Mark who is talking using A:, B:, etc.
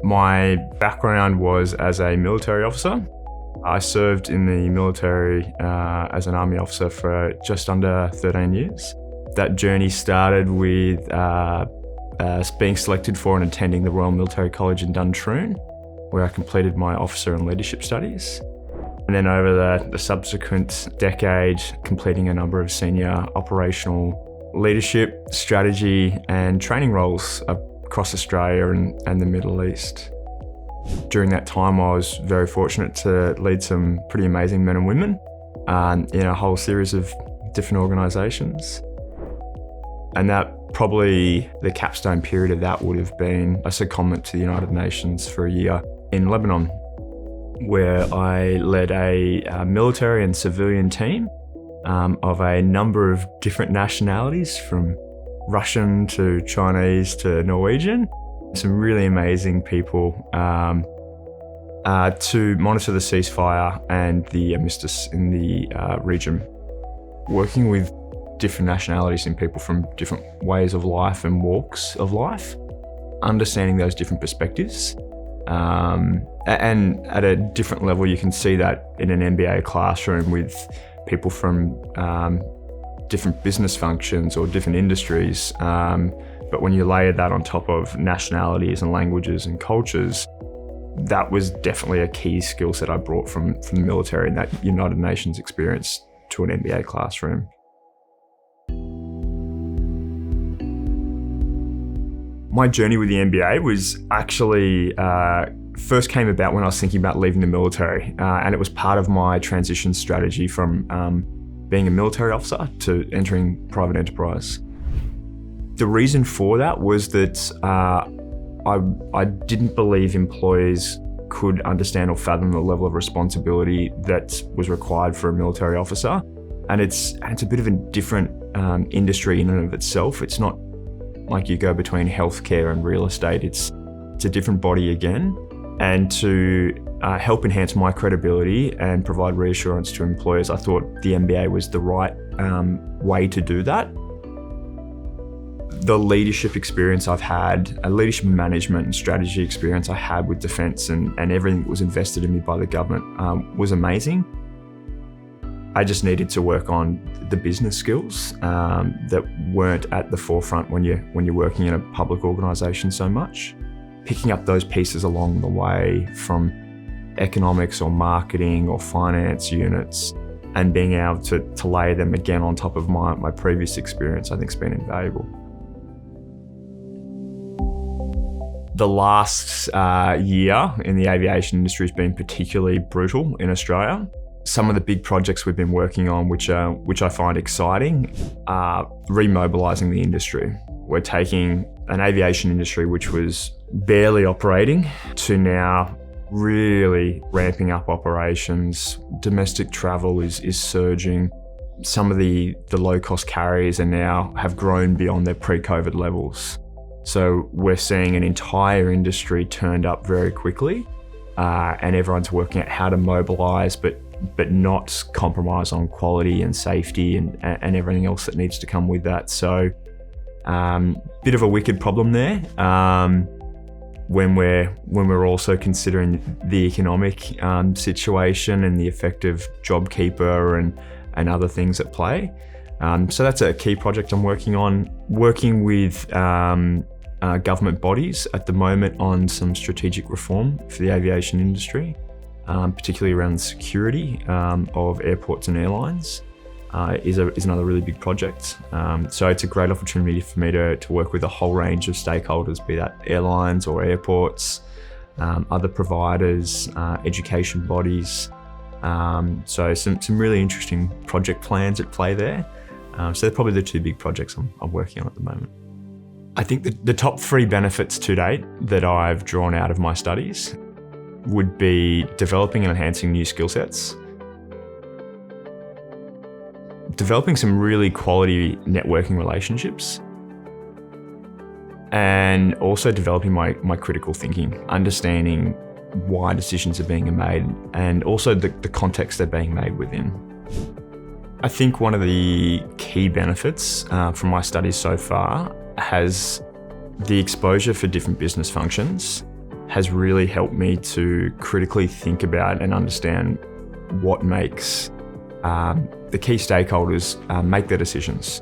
A: My background was as a military officer. I served in the military as an army officer for just under 13 years. That journey started with being selected for and attending the Royal Military College in Duntroon, where I completed my officer and leadership studies. And then over the subsequent decade, completing a number of senior operational leadership, strategy and training roles across Australia and the Middle East. During that time, I was very fortunate to lead some pretty amazing men and women in a whole series of different organisations. And that probably the capstone period of that would have been a secondment to the United Nations for a year in Lebanon, where I led a military and civilian team of a number of different nationalities, from Russian to Chinese to Norwegian. Some really amazing people to monitor the ceasefire and the armistice in the region. Working with different nationalities and people from different ways of life and walks of life, understanding those different perspectives. And at a different level, you can see that in an MBA classroom with people from different business functions or different industries. But when you layer that on top of nationalities and languages and cultures, that was definitely a key skill set I brought from the military and that United Nations experience to an MBA classroom. My journey with the MBA was actually first came about when I was thinking about leaving the military, and it was part of my transition strategy from being a military officer to entering private enterprise. The reason for that was that I didn't believe employers could understand or fathom the level of responsibility that was required for a military officer. And it's a bit of a different industry in and of itself. It's not like you go between healthcare and real estate. It's a different body again. And to help enhance my credibility and provide reassurance to employers, I thought the MBA was the right way to do that. The leadership experience I've had, a leadership management and strategy experience I had with defence and everything that was invested in me by the government was amazing. I just needed to work on the business skills that weren't at the forefront when you're working in a public organisation so much. Picking up those pieces along the way from economics or marketing or finance units and being able to lay them again on top of my previous experience, I think has been invaluable. The last year in the aviation industry has been particularly brutal in Australia. Some of the big projects we've been working on, which I find exciting, are remobilising the industry. We're taking an aviation industry which was barely operating to now really ramping up operations. Domestic travel is surging. Some of the low-cost carriers have grown beyond their pre-COVID levels. So we're seeing an entire industry turned up very quickly, and everyone's working out how to mobilise, but not compromise on quality and safety and everything else that needs to come with that. So bit of a wicked problem there when we're also considering the economic situation and the effect of JobKeeper and other things at play. So that's a key project I'm working on, working with government bodies at the moment on some strategic reform for the aviation industry, particularly around the security of airports and airlines. Is another really big project. So it's a great opportunity for me to work with a whole range of stakeholders, be that airlines or airports, other providers, education bodies. So some really interesting project plans at play there. So they're probably the two big projects I'm working on at the moment. I think the top three benefits to date that I've drawn out of my studies would be developing and enhancing new skill sets, developing some really quality networking relationships, and also developing my critical thinking, understanding why decisions are being made and also the context they're being made within. I think one of the key benefits from my studies so far has the exposure for different business functions has really helped me to critically think about and understand what makes the key stakeholders make their decisions.